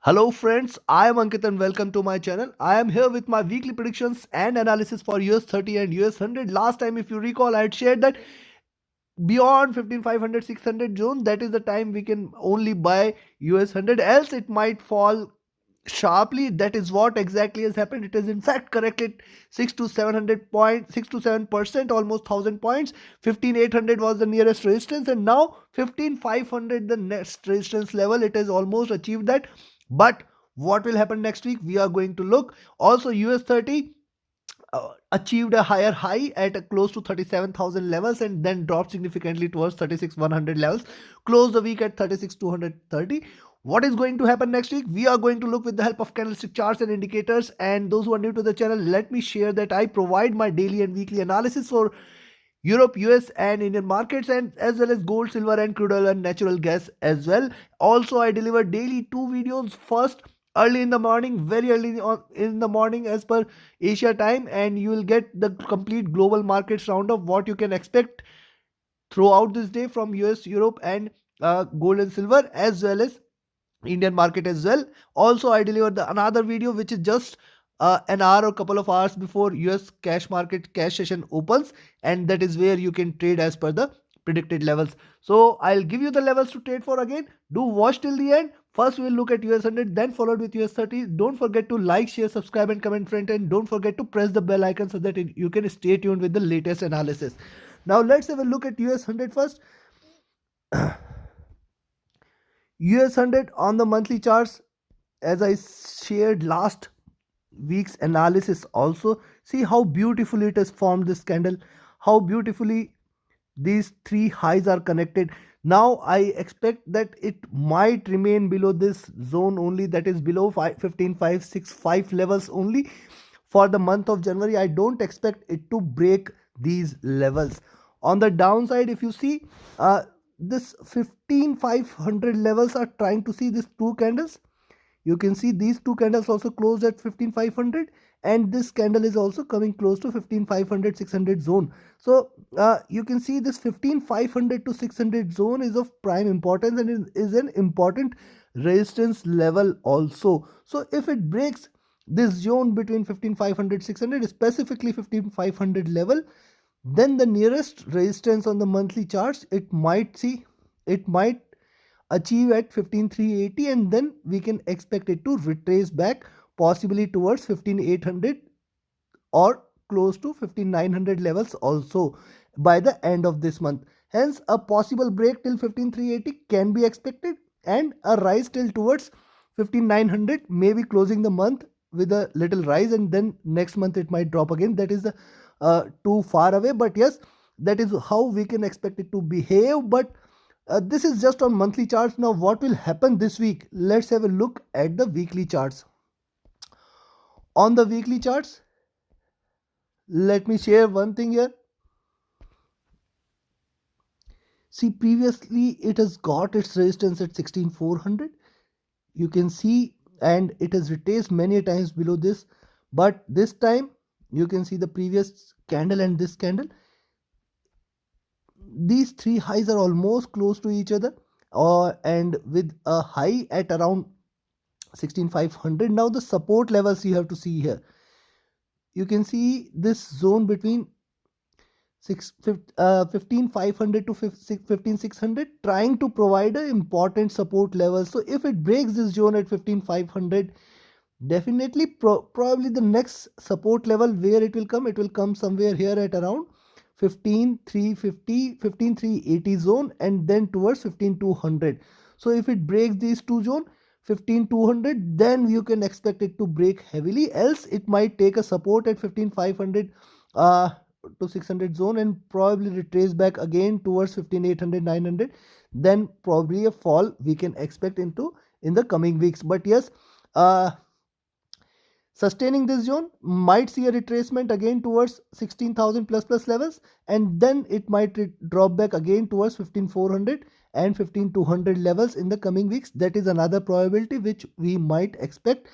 Hello friends, I am Ankit and welcome to my channel. I am here with my weekly predictions and analysis for US30 and US100. Last time if you recall I had shared that beyond 15,500 600 zone, that is the time we can only buy US100, else it might fall sharply. That is what exactly has happened. It is in fact corrected 6 to 700 points, 6 to 7%, almost 1000 points. 15,800 was the nearest resistance, and now 15,500 the next resistance level. It has almost achieved that. But what will happen next week, we are going to look. Also US30 achieved a higher high at a close to 37,000 levels and then dropped significantly towards 36,100 levels. Closed the week at 36,230. What is going to happen next week? We are going to look with the help of candlestick charts and indicators. And those who are new to the channel, let me share that I provide my daily and weekly analysis for Europe, US and Indian markets, and as well as gold, silver and crude oil and natural gas as well. Also, I deliver daily two videos. First, early in the morning, very early in the morning as per Asia time, and you will get the complete global markets roundup, what you can expect throughout this day from US, Europe and gold and silver, as well as Indian market as well. Also, I delivered another video which is just an hour or couple of hours before US cash market cash session opens, and that is where you can trade as per the predicted levels. So I'll give you the levels to trade for again. Do watch till the end. First we'll look at US100, then followed with US30. Don't forget to like, share, subscribe and comment friend, and don't forget to press the bell icon so that you can stay tuned with the latest analysis. Now let's have a look at US100 first. US100 on the monthly charts, as I shared last week's analysis also. See how beautifully it has formed this candle, how beautifully these three highs are connected. Now I expect that it might remain below this zone only, that is below 15,565 levels only for the month of January. I don't expect it to break these levels. On the downside, if you see, this 15,500 levels are trying to see these two candles. You can see these two candles also closed at 15,500, and this candle is also coming close to 15,500 600 zone. So you can see this 15,500 to 600 zone is of prime importance and is an important resistance level also. So if it breaks this zone between 15,500 600, specifically 15,500 level, then the nearest resistance on the monthly charts, it might achieve at 15,380, and then we can expect it to retrace back possibly towards 15,800 or close to 15,900 levels also by the end of this month. Hence a possible break till 15,380 can be expected, and a rise till towards 15,900, maybe closing the month with a little rise, and then next month it might drop again. That is too far away, but yes, that is how we can expect it to behave. But this is just on monthly charts. Now what will happen this week? Let's have a look at the weekly charts. On the weekly charts, let me share one thing here. See, previously it has got its resistance at 16,400. You can see, and it has retraced many times below this, but this time you can see the previous candle and this candle, these three highs are almost close to each other, and with a high at around 16,500. Now the support levels you have to see here. You can see this zone between 15,500 to 15,600 trying to provide an important support level. So if it breaks this zone at 15,500, definitely probably the next support level where it will come somewhere here at around 15,350 15,380 zone, and then towards 15,200. So if it breaks these two zone 15,200, then you can expect it to break heavily, else it might take a support at 15,500 to 600 zone and probably retrace back again towards 15,800 900. Then probably a fall we can expect in the coming weeks. But yes, sustaining this zone might see a retracement again towards 16,000 plus levels, and then it might drop back again towards 15,400 and 15,200 levels in the coming weeks. That is another probability which we might expect.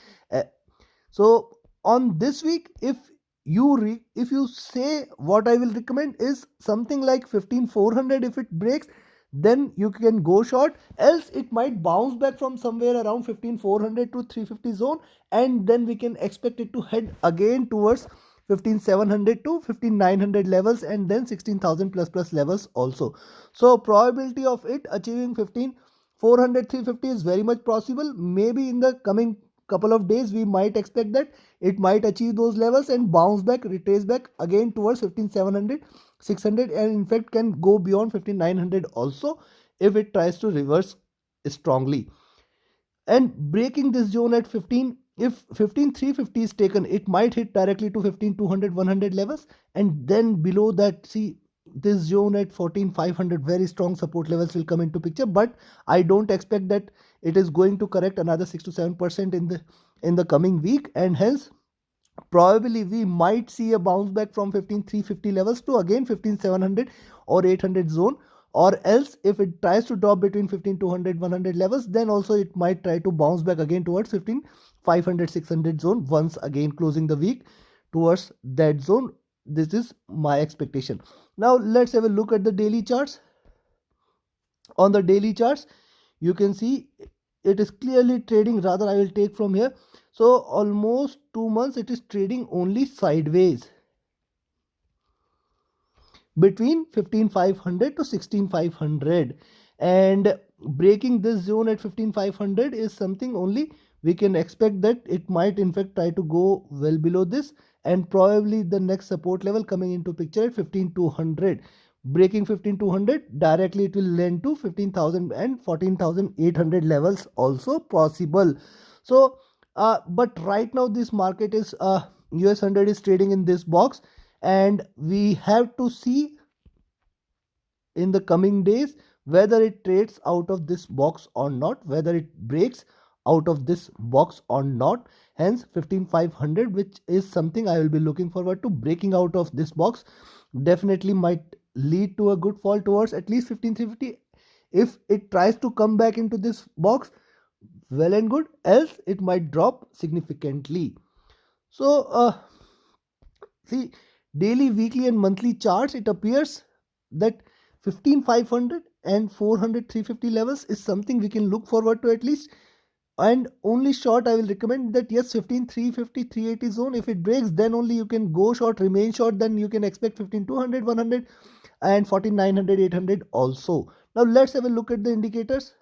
So on this week, if you say, what I will recommend is something like 15,400. If it breaks, then you can go short. Else it might bounce back from somewhere around 15400 to 350 zone, and then we can expect it to head again towards 15700 to 15900 levels, and then 16000 plus levels also. So probability of it achieving 15400 350 is very much possible. Maybe in the coming couple of days we might expect that it might achieve those levels and bounce back, retrace back again towards 15700 600, and in fact can go beyond 15900 also if it tries to reverse strongly. And breaking this zone at 15, if 15350 is taken, it might hit directly to 15200 100 levels, and then below that, see, this zone at 14500, very strong support levels will come into picture. But I don't expect that it is going to correct another 6 to 7% in the coming week, and hence probably we might see a bounce back from 15350 levels to again 15700 or 800 zone. Or else if it tries to drop between 15200 100 levels, then also it might try to bounce back again towards 15500 600 zone, once again closing the week towards that zone. This is my expectation. Now let's have a look at the daily charts. On the daily charts, you can see it is clearly trading, rather I will take from here. So almost 2 months it is trading only sideways between 15500 to 16500, and breaking this zone at 15500 is something only we can expect that it might in fact try to go well below this, and probably the next support level coming into picture at 15200. Breaking 15200, directly it will land to 15000 and 14800 levels also possible. So but right now this market is US100 is trading in this box, and we have to see in the coming days whether it trades out of this box or not, whether it breaks out of this box or not. Hence 15500, which is something I will be looking forward to. Breaking out of this box definitely might lead to a good fall towards at least 15350. If it tries to come back into this box, well and good, else it might drop significantly. So see, daily, weekly and monthly charts, it appears that 15500 and 400 350 levels is something we can look forward to at least. And only short I will recommend that yes, 15350 380 zone, if it breaks, then only you can go short, remain short. Then you can expect 15200 100 and 14900 800 also. Now let's have a look at the indicators.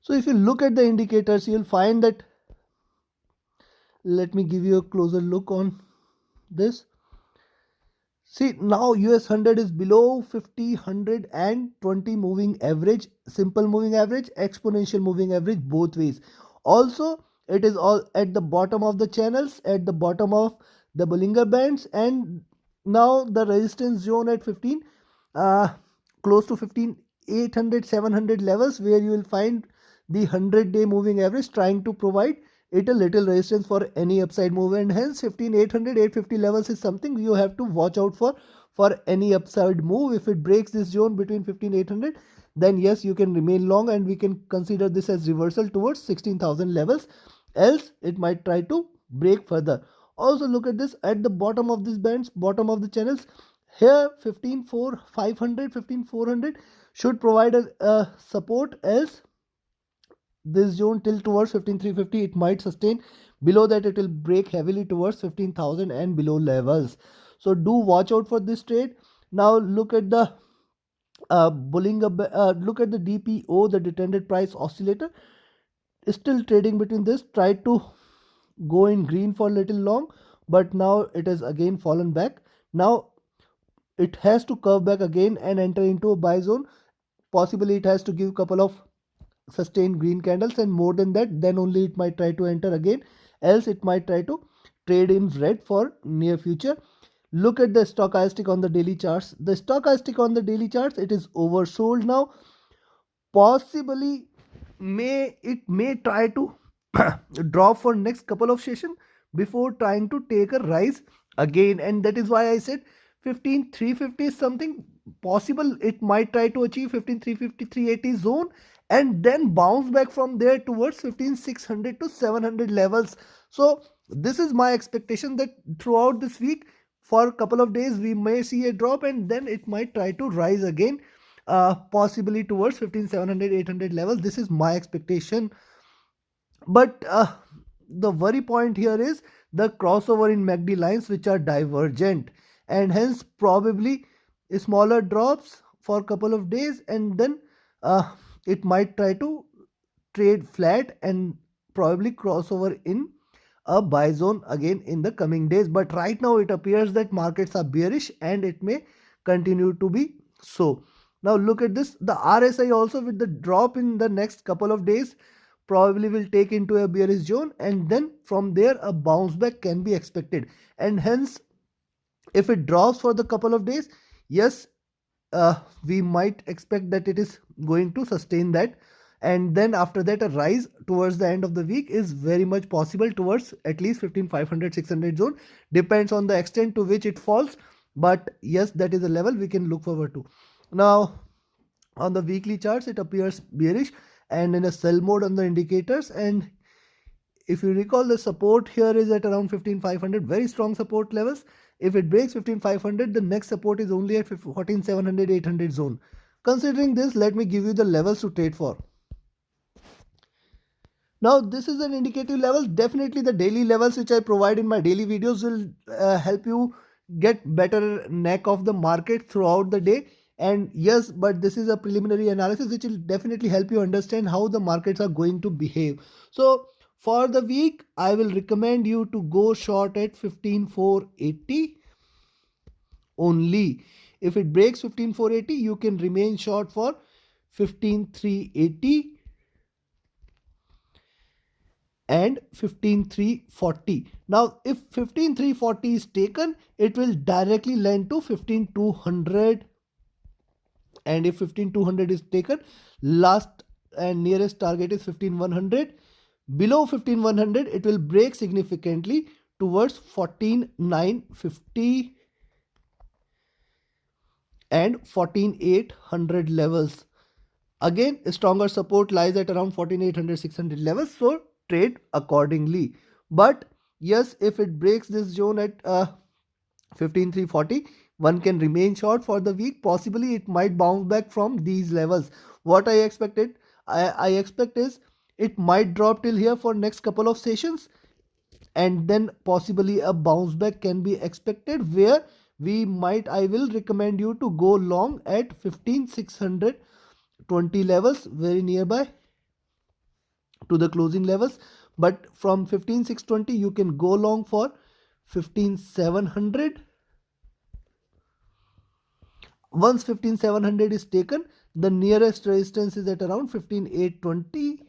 So if you look at the indicators, you'll find that, let me give you a closer look on this. See, now US100 is below 50, 100 and 20 moving average, simple moving average, exponential moving average, both ways. Also, it is all at the bottom of the channels, at the bottom of the Bollinger Bands, and now the resistance zone at 15, close to 15, 800, 700 levels, where you will find the 100-day moving average trying to provide it a little resistance for any upside move, and hence 15 800 850 levels is something you have to watch out for any upside move. If it breaks this zone between 15 800, then yes, you can remain long, and we can consider this as reversal towards 16000 levels. Else it might try to break further. Also look at this at the bottom of this bands, bottom of the channels here, 15 4 500 15 400 should provide a support. Else this zone till towards 15350 it might sustain. Below that it will break heavily towards 15000 and below levels. So do watch out for this trade. Now look at the look at the DPO, the detrended price oscillator, is still trading between this. Tried to go in green for a little long, but now it has again fallen back. Now it has to curve back again and enter into a buy zone. Possibly it has to give a couple of sustained green candles, and more than that, then only it might try to enter again. Else it might try to trade in red for near future. Look at the stochastic on the daily charts. The stochastic on the daily charts, it is oversold now. Possibly may try to drop for next couple of session before trying to take a rise again, and that is why I said 15350 is something possible. It might try to achieve 15350 380 zone, and then bounce back from there towards 15600 to 700 levels. So this is my expectation that throughout this week for a couple of days we may see a drop, and then it might try to rise again possibly towards 15700 800 levels. This is my expectation. But the worry point here is the crossover in MACD lines which are divergent, and hence probably smaller drops for a couple of days, and then uh, it might try to trade flat and probably crossover in a buy zone again in the coming days. But right now it appears that markets are bearish and it may continue to be so. Now look at this, the RSI also with the drop in the next couple of days probably will take into a bearish zone, and then from there a bounce back can be expected. And hence if it drops for the couple of days, yes, we might expect that it is going to sustain that, and then after that a rise towards the end of the week is very much possible towards at least 15500 600 zone. Depends on the extent to which it falls, but yes, that is a level we can look forward to. Now on the weekly charts it appears bearish and in a sell mode on the indicators, and if you recall, the support here is at around 15500, very strong support levels. If it breaks 15500, the next support is only at 14700 800 zone. Considering this, let me give you the levels to trade for. Now this is an indicative level. Definitely the daily levels which I provide in my daily videos will help you get better neck of the market throughout the day. And yes, but this is a preliminary analysis which will definitely help you understand how the markets are going to behave. So for the week, I will recommend you to go short at 15480 only. If it breaks 15480, you can remain short for 15380 and 15340. Now if 15340 is taken, it will directly lend to 15200, and if 15200 is taken, last and nearest target is 15100. Below 15100 it will break significantly towards 14950 and 14800 levels. Again, stronger support lies at around 14800 600 levels, so trade accordingly. But yes, if it breaks this zone at 15340, one can remain short for the week. Possibly it might bounce back from these levels. What I expected, I expect is it might drop till here for next couple of sessions, and then possibly a bounce back can be expected, where I will recommend you to go long at 15620 levels, very nearby to the closing levels. But from 15620 you can go long for 15700. Once 15700 is taken, the nearest resistance is at around 15820,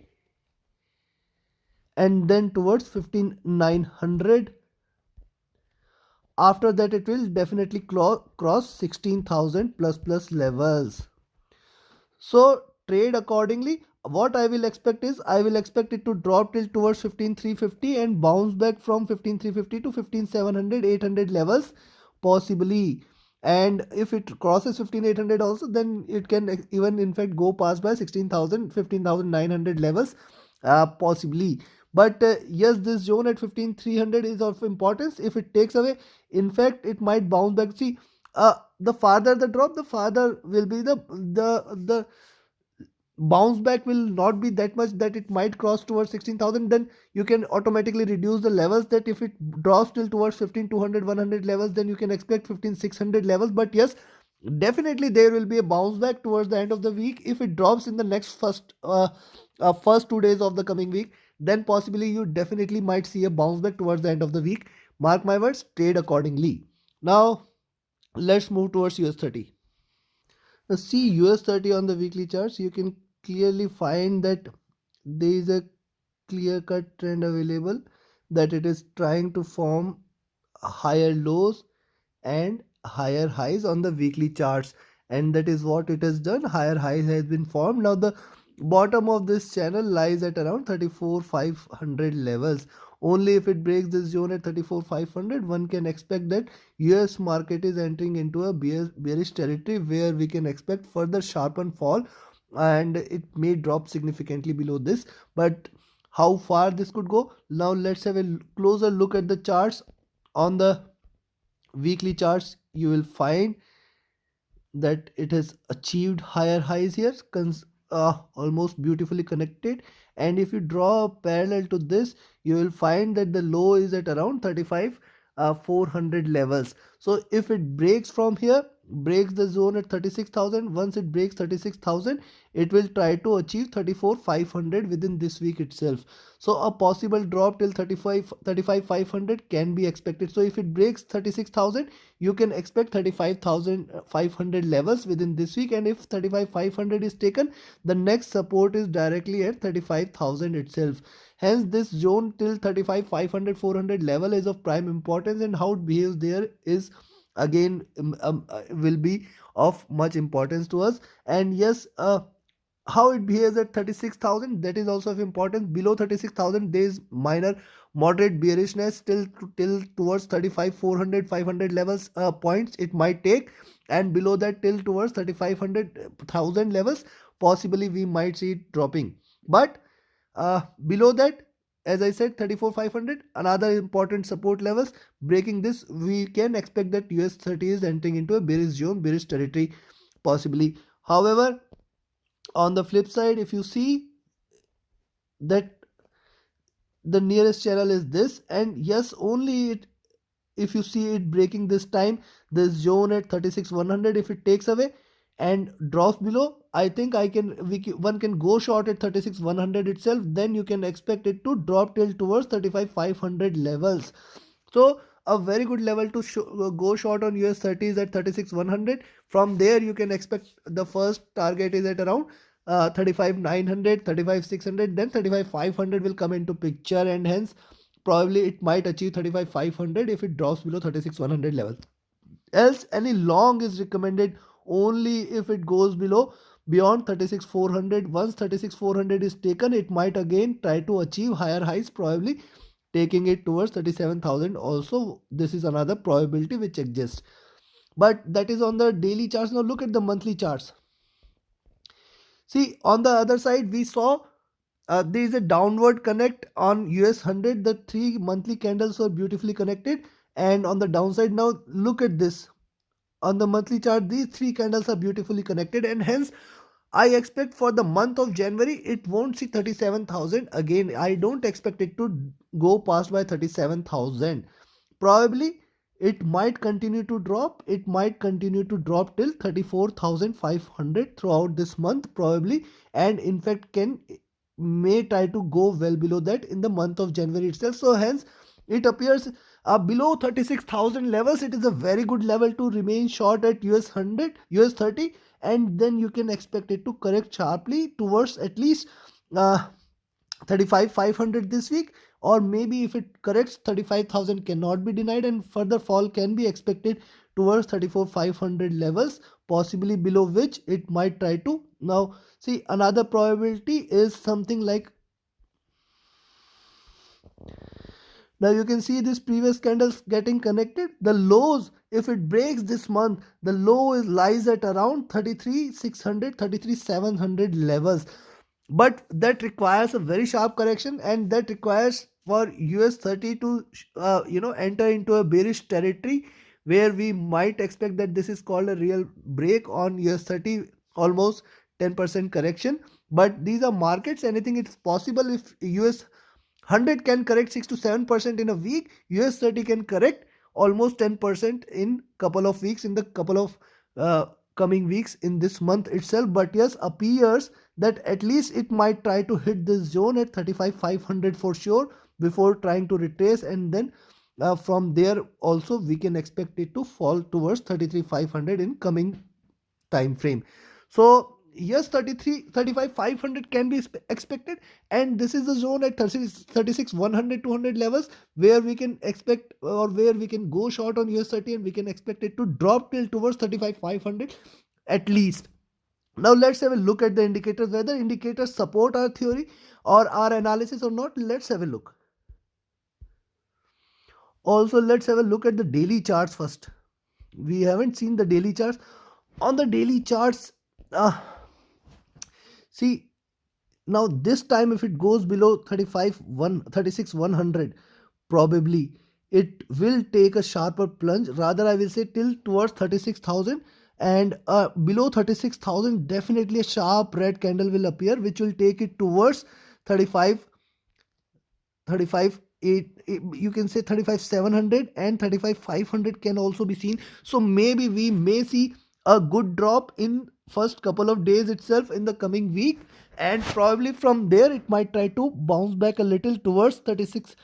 and then towards 15900. After that it will definitely cross 16000 plus levels. So trade accordingly. What I will expect is, I will expect it to drop till towards 15350 and bounce back from 15350 to 15700 800 levels possibly. And if it crosses 15800 also, then it can even in fact go past by 16000 15900 levels possibly. But yes, this zone at 15300 is of importance. If it takes away, in fact it might bounce back. See, the farther the drop, the farther will be the bounce back will not be that much that it might cross towards 16000. Then you can automatically reduce the levels, that if it drops till towards 15200 100 levels, then you can expect 15600 levels. But yes, definitely there will be a bounce back towards the end of the week. If it drops in the next first 2 days of the coming week, then possibly you definitely might see a bounce back towards the end of the week. Mark my words, trade accordingly. Now let's move towards US30. Now see US30 on the weekly charts, you can clearly find that there is a clear cut trend available, that it is trying to form higher lows and higher highs on the weekly charts, and that is what it has done. Higher highs has been formed. Now the bottom of this channel lies at around 34500 levels. Only if it breaks this zone at 34500, one can expect that US market is entering into a bearish territory, where we can expect further sharpen fall, and it may drop significantly below this. But how far this could go, now let's have a closer look at the charts. On the weekly charts, you will find that it has achieved higher highs here, almost beautifully connected. And if you draw a parallel to this, you will find that the low is at around 35 400 levels. So if it breaks from here, breaks the zone at 36,000, once it breaks 36,000, it will try to achieve 34 500 within this week itself. So a possible drop till 35 500 can be expected. So if it breaks 36,000, you can expect 35,500 levels within this week. And if 35,500 is taken, the next support is directly at 35,000 itself. Hence this zone till 35,500 400 level is of prime importance, and how it behaves there is again will be of much importance to us. And yes, how it behaves at 36,000, that is also of importance. Below 36,000 there is minor moderate bearishness till towards 35 400 500 levels points it might take, and below that till towards 35,000 levels possibly we might see it dropping. But below that, as I said, 34 500 another important support levels. Breaking this, we can expect that US30 is entering into a bearish zone, bearish territory possibly. However, on the flip side, if you see that the nearest channel is this, and yes, only it, if you see it breaking this time, this zone at 36 100, if it takes away and drops below, I think one can go short at 36 100 itself. Then you can expect it to drop till towards 35 500 levels. So a very good level to go short on US30 is at 36 100. From there you can expect the first target is at around 35 900, 35 600, then 35 500 will come into picture, and hence probably it might achieve 35 500 if it drops below 36 100 level. Else any long is recommended only if it goes below beyond 36 400. Once 36 400 is taken, it might again try to achieve higher highs, probably taking it towards 37,000 also. This is another probability which exists, but that is on the daily charts. Now look at the monthly charts. See, on the other side we saw there is a downward connect on US100. The three monthly candles were beautifully connected, and on the downside, now look at this. On the monthly chart, these three candles are beautifully connected, and hence I expect for the month of January it won't see 37,000 again. I don't expect it to go past by 37,000. Probably it might continue to drop. It might continue to drop till 34,500 throughout this month probably, and in fact may try to go well below that in the month of January itself. So hence it appears below 36,000 levels, it is a very good level to remain short at US100, US30, and then you can expect it to correct sharply towards at least 35 500 this week, or maybe if it corrects 35,000 cannot be denied, and further fall can be expected towards 34 500 levels, possibly below which it might try to. Now see, another probability is something like, now you can see this previous candles getting connected. The lows, if it breaks this month, the low lies at around 33 600, 33 700 levels. But that requires a very sharp correction, and that requires for US30 to enter into a bearish territory, where we might expect that this is called a real break on US30, almost 10% correction. But these are markets, anything is possible. If US100 can correct 6 to 7% in a week, US30 can correct almost 10% in couple of weeks, in the couple of coming weeks in this month itself. But yes, appears that at least it might try to hit this zone at 35 500 for sure before trying to retrace, and then from there also we can expect it to fall towards 33 500 in coming time frame. So yes, 35 500 can be expected, and this is the zone at 36 100 200 levels where we can expect, or where we can go short on US30, and we can expect it to drop till towards 35 500 at least. Now let's have a look at the indicators, whether indicators support our theory or our analysis or not. Let's have a look. Also, let's have a look at the daily charts first. We haven't seen the daily charts. On the daily charts, see, now this time if it goes below 36 100, probably it will take a sharper plunge. Rather, I will say till towards 36,000, and below 36,000 definitely a sharp red candle will appear, which will take it towards 35 35 8, you can say 35,700, and 35,500 can also be seen. So maybe we may see a good drop in first couple of days itself in the coming week, and probably from there it might try to bounce back a little towards 36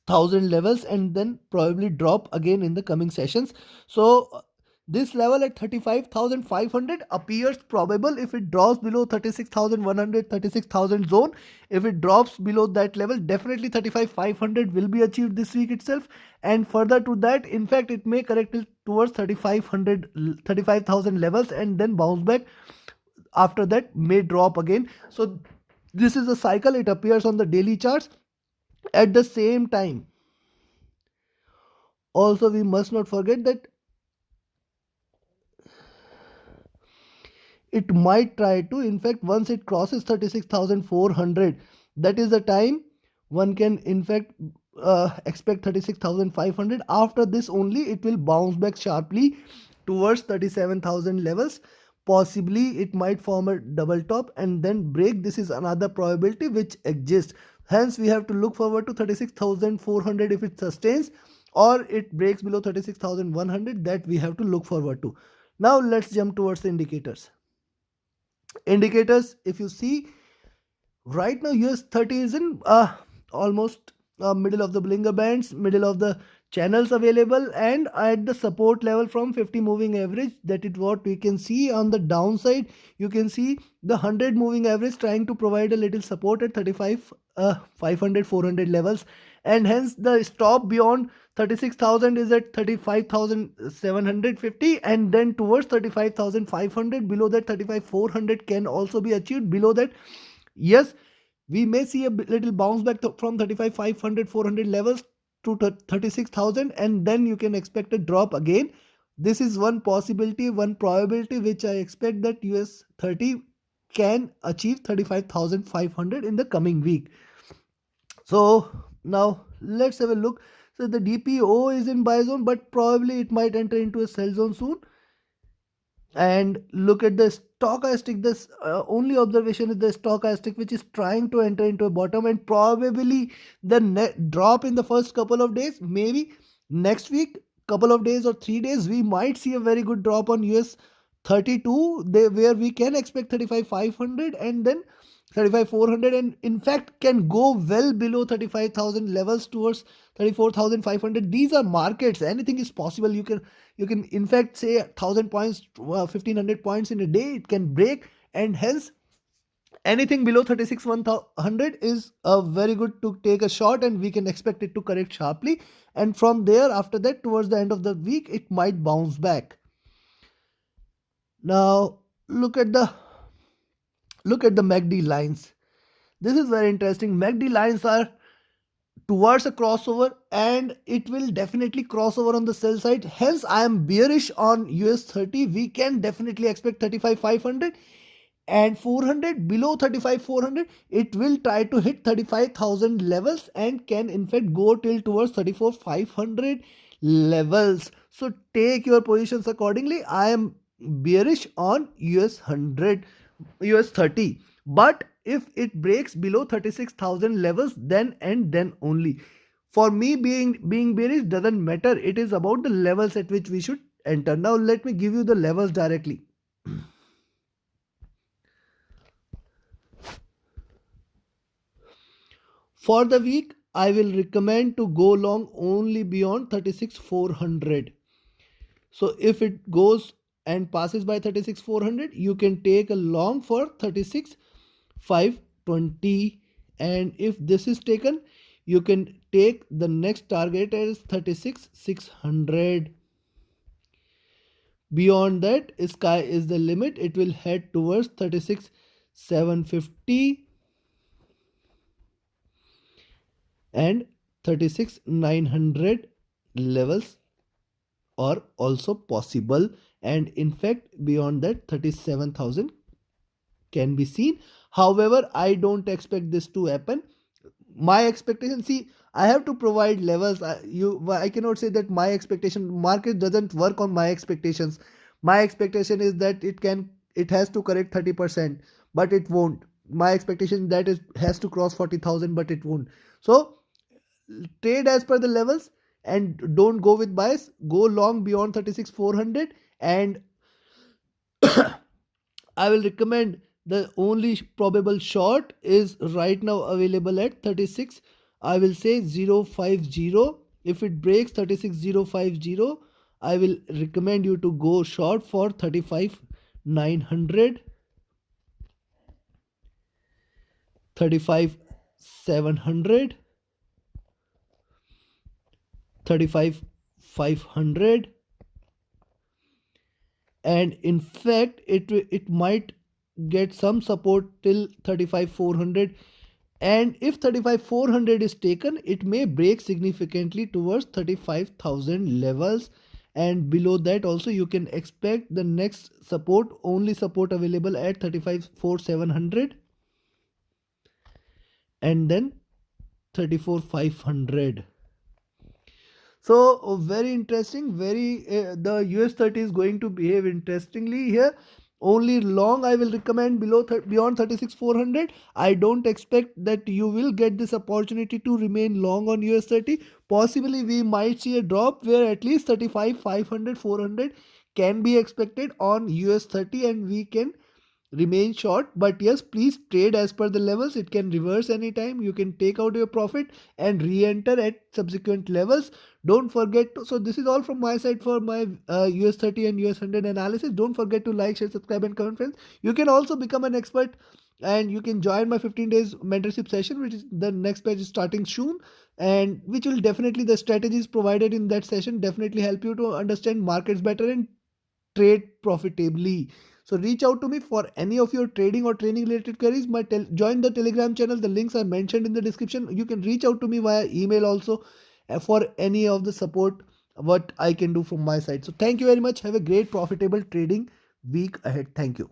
thousand levels, and then probably drop again in the coming sessions. So this level at 35,500 appears probable. If it drops below 36,100, 36,000 zone, if it drops below that level, definitely 35,500 will be achieved this week itself. And further to that, in fact, it may correct it towards 3,500, 35,000 levels, and then bounce back. After that, may drop again. So this is a cycle. It appears on the daily charts. At the same time, also we must not forget that it might try to, in fact, once it crosses 36,400, that is the time one can in fact expect 36,500. After this only it will bounce back sharply towards 37,000 levels. Possibly it might form a double top and then break. This is another probability which exists. Hence we have to look forward to 36,400 if it sustains, or it breaks below 36,100. That we have to look forward to. Now let's jump towards the indicators. Indicators, if you see, right now US30 is in almost middle of the Bollinger Bands, middle of the channels available, and at the support level from 50 moving average. That is what we can see. On the downside, you can see the 100 moving average trying to provide a little support at 35 500 400 levels, and hence the stop beyond 36,000 is at 35,750, and then towards 35,500. Below that, 35,400 can also be achieved. Below that, yes, we may see a little bounce back from 35,500 400 levels to 36,000, and then you can expect a drop again. This is one possibility, one probability which I expect, that US30 can achieve 35,500 in the coming week. So now let's have a look. So the DPO is in buy zone, but probably it might enter into a sell zone soon. And look at the stochastic. This only observation is the stochastic, which is trying to enter into a bottom, and probably the net drop in the first couple of days, maybe next week, couple of days or 3 days, we might see a very good drop on US32, where we can expect 35,500 and then 35,400, and in fact can go well below 35,000 levels towards 34,500. These are markets. Anything is possible. You can in fact say 1,000 points, 1,500 points in a day it can break, and hence anything below 36,100 is very good to take a shot, and we can expect it to correct sharply, and from there, after that, towards the end of the week, it might bounce back. Now look at the MACD lines. This is very interesting. MACD lines are towards a crossover, and it will definitely crossover on the sell side. Hence I am bearish on US30. We can definitely expect 35,500 and 400. Below 35,400 it will try to hit 35,000 levels, and can in fact go till towards 34,500 levels. So take your positions accordingly. I am bearish on US100, US30, but if it breaks below 36,000 levels, then and then only. For me, being bearish doesn't matter. It is about the levels at which we should enter. Now let me give you the levels directly. For the week, I will recommend to go long only beyond 36,400. So if it goes and passes by 36,400, you can take a long for 36,520, and if this is taken, you can take the next target as 36,600. Beyond that, sky is the limit. It will head towards 36,750 and 36,900 levels are also possible, and in fact beyond that 37,000 can be seen. However, I don't expect this to happen. my expectation, see, I have to provide levels. I cannot say that my expectation, market doesn't work on my expectations. My expectation is that it has to correct 30%, but it won't. My expectation that is has to cross 40,000, but it won't. So trade as per the levels and don't go with bias. Go long beyond 36,400, and I will recommend the only probable short is right now available at 36. I will say 050. If it breaks 36050, I will recommend you to go short for 35,900, 35,700, 35,500, and in fact it might get some support till 35,400. And if 35,400 is taken, it may break significantly towards 35,000 levels, and below that also you can expect the next support, only support available at 35,700, and then 34,500. So very interesting. Very the US30 is going to behave interestingly here. Only long I will recommend beyond 36,400. I don't expect that you will get this opportunity to remain long on US30. Possibly we might see a drop where at least 35,500, 400 can be expected on US30, and we can remain short. But yes, please trade as per the levels. It can reverse anytime. You can take out your profit and re-enter at subsequent levels. Don't forget to, so this is all from my side for my US30 and US100 analysis. Don't forget to like, share, subscribe, and comment, friends. You can also become an expert, and you can join my 15 days mentorship session, which is the next batch is starting soon, and which will definitely, the strategies provided in that session definitely help you to understand markets better and trade profitably. So reach out to me for any of your trading or training related queries. Join the Telegram channel. The links are mentioned in the description. You can reach out to me via email also for any of the support what I can do from my side. So thank you very much. Have a great profitable trading week ahead. Thank you.